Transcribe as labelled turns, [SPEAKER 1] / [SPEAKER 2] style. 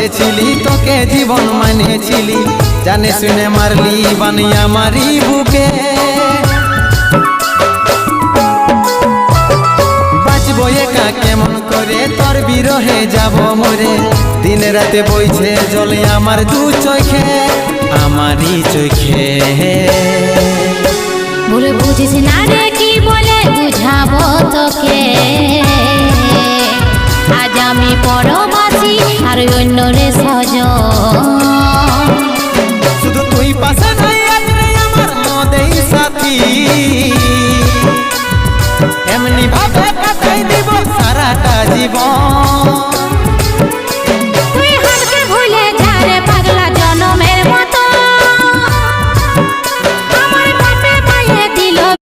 [SPEAKER 1] বসেছিলি তোকে জীবন মানেছিলি, জানে শুনে মারলি বানিয়া মারি বুকে। বাঁচবো একা কেমন করে তোর বিরহে যাব মরে, দিন রাতে বইছে জলে আমার দু চোখে, আমারই চোখে।
[SPEAKER 2] বলে বুঝিস না রে কি বলে বুঝাবো তোকে, আজ আমি পরবাসী আর অন্য রে সজন।
[SPEAKER 1] শুধু তুই পাশে নাই আজ রে আমার মদেই সাথী।